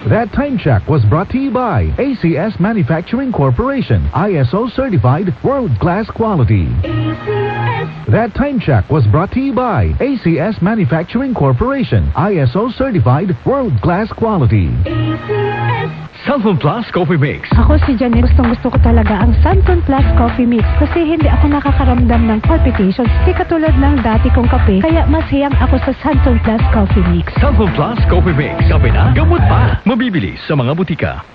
That time check was brought to you by ACS Manufacturing Corporation, ISO certified world-class quality. That time check was brought to you by ACS Manufacturing Corporation, ISO certified world-class quality. Santon Plus Coffee Mix. Ako si Janet, gustong-gusto ko talaga ang Santon Plus Coffee Mix kasi hindi ako nakakaramdam ng palpitations di katulad ng dati kong kape, kaya mas hiyang ako sa Santon Plus Coffee Mix. Santon Plus Coffee Mix. Kape na, gamot pa. Mabibili sa mga butika.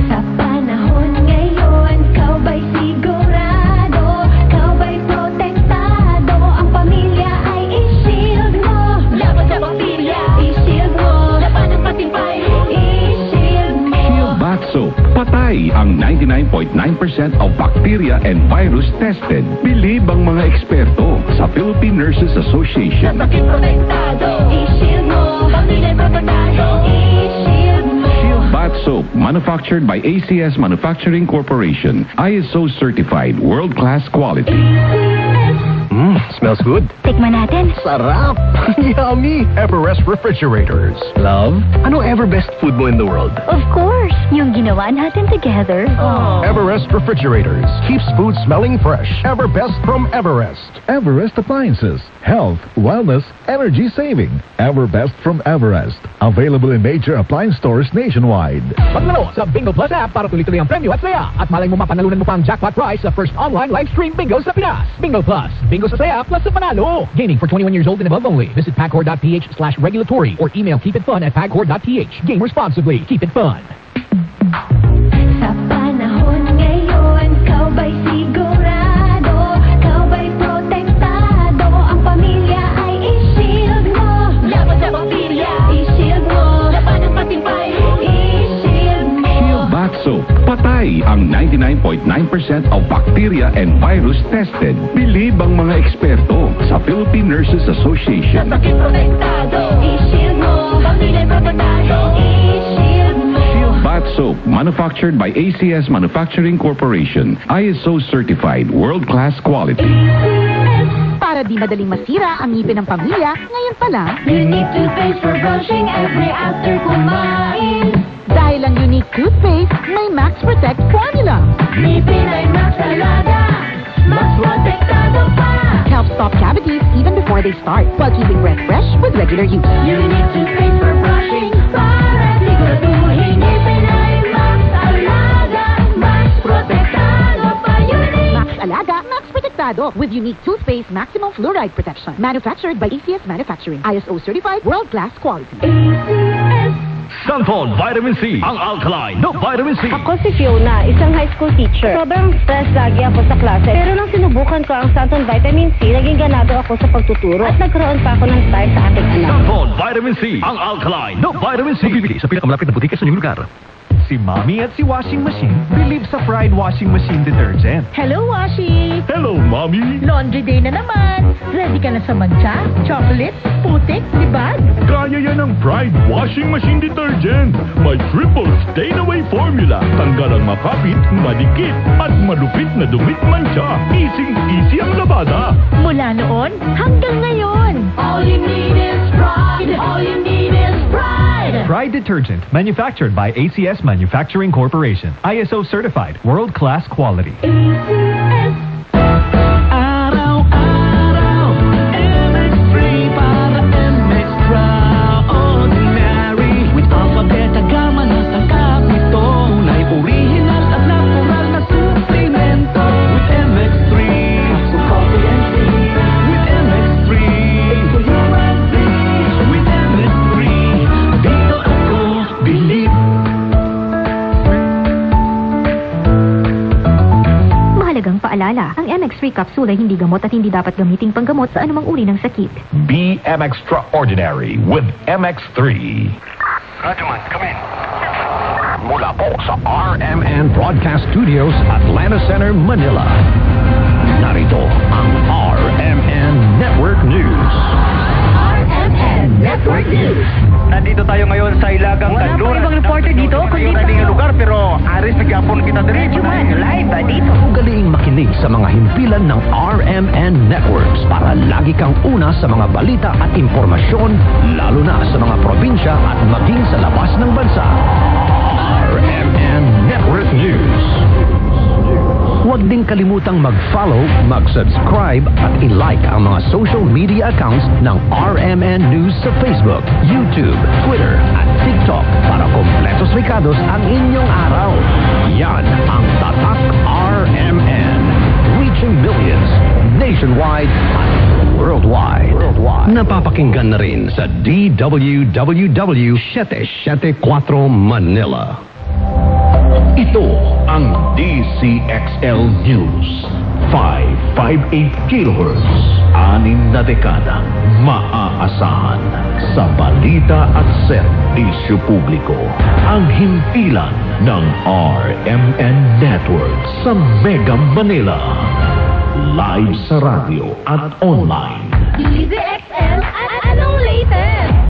Sa panahon ngayon, kau ba'y sigurado? Kau ba'y protektado? Ang pamilya ay i-shield mo. Laban sa bakterya, i-shield mo. Laban ng patimpay, i-shield mo. Shield Bath Soap. Patay ang 99.9% of bacteria and virus tested. Bilib ang mga eksperto sa Philippine Nurses Association. Sa sakit protektado, i-shield mo. Pamilya protektado, i-shield mo. Shield Bath Soap, manufactured by ACS Manufacturing Corporation. ISO certified, world-class quality. Smells good. Tikman natin. Sarap! Yummy! Everest Refrigerators. Love, ano ever best food mo in the world? Of course, yung ginawa natin together. Everest Refrigerators keeps food smelling fresh. Everbest from Everest. Everest Appliances. Health, wellness, energy saving. Everbest from Everest. Available in major appliance stores nationwide. Maglaro sa Bingo Plus app para tuloy-tuloy ang premyo at saya. At malay mo mapanalunan mo pang jackpot prize sa first online live stream bingo sa Pinas. Bingo Plus. Bingo sa saya plus sa panalo. Gaming for 21 years old and above only. Visit pagcor.ph/regulatory or email keepitfun@pagcor.ph. Game responsibly. Keep it fun. Sa panahon ngayon, kau ba'y sigurado? Kau ba'y protektado? Ang pamilya ay i-shield mo. Laban sa bakterya, i-shield mo. Laban ng patimpay, i-shield mo. Shield Bath Soap. Patay ang 99.9% of bacteria and virus tested. Bilib ang mga eksperto sa Philippine Nurses Sa Association. sakit protektado, i-shield mo. Pamilya protektado, i-shield mo. Shield Bath Soap, manufactured by ACS Manufacturing Corporation. ISO certified, world-class quality. Para di madaling masira ang ngipin ng pamilya, ngayon pa lang, Unique toothpaste for brushing every after kumain. dahil ang unique toothpaste, may Max Protect formula. Ngipin ay Max talaga. Max protektado pa. Helps stop cavities even before they start, while keeping breath fresh with regular use. Unique toothpaste for brushing para siguraduhin ngipin ay Max alaga. Max protektado pa. Unique. Max Alaga, Max Protectado with unique toothpaste maximum fluoride protection. Manufactured by ACS Manufacturing. ISO certified, world-class quality. Santon Vitamin C. Ang alkaline na vitamin C. Ako si Fiona, isang high school teacher. Sobrang stress lagi ako sa klase. Pero nang sinubukan ko ang Santon Vitamin C, naging ganado ako sa pagtuturo. At nagkaroon pa ako ng style sa aking anak. Santon Vitamin C. Ang alkaline na vitamin C. Mabibili sa pinakamalapit na butika sa inyong lugar. Si Mommy at si Washing Machine believe sa Pride Washing Machine Detergent. Hello, Washi! Hello, Mommy! Laundry day na naman. Ready ka na sa mancha, chocolate, putik, libag? Kaya yan ang Pride Washing Machine Detergent. May triple stain-away formula. Tanggal ang makapit, madikit, at malupit na dumit mancha. Easy ang labada. Mula noon hanggang ngayon. All you need is pride. All you need is pride. Pride Detergent, manufactured by ACS Manufacturing Corporation. ISO certified, world-class quality. Araw-araw, MX3 para MX-Traordinary. With alphabet gama na tangkap nito, na'y original at natural na suplemento. With MX3, so coffee and tea. With MX3, it's for you and me. With MX3, dito ako believe. Mahalagang paalala, ang MX3 capsule ay hindi gamot at hindi dapat gamiting panggamot sa anumang uri ng sakit. Be Extraordinary with MX3. Radyoman, come in. Mula po sa RMN Broadcast Studios, Atlanta Center, Manila. Narito ang RMN Network News. RMN Network News. Nandito tayo ngayon sa Ilagang Wala po ibang reporter dito, kundi Kundi lugar pero aris nagyapon kita dito. live ba dito? Ugaliing makinig sa mga himpilan ng RMN Networks para lagi kang una sa mga balita at impormasyon, lalo na sa mga probinsya at maging sa labas ng bansa. RMN Network News. Huwag din kalimutang mag-follow, mag-subscribe at i-like ang mga social media accounts ng RMN News sa Facebook, YouTube, Twitter at TikTok para kompletos rikados ang inyong araw. Yan ang Tatak RMN. Reaching millions nationwide at worldwide. Napapakinggan na rin sa DWWW 774 Manila. Ito ang DCXL News. 558 kHz. 6 na dekada. Maaasahan. Sa balita at serbisyo publiko. Ang himpilan ng RMN Network sa Mega Manila. Live sa radyo at online. DZXL, anong latest?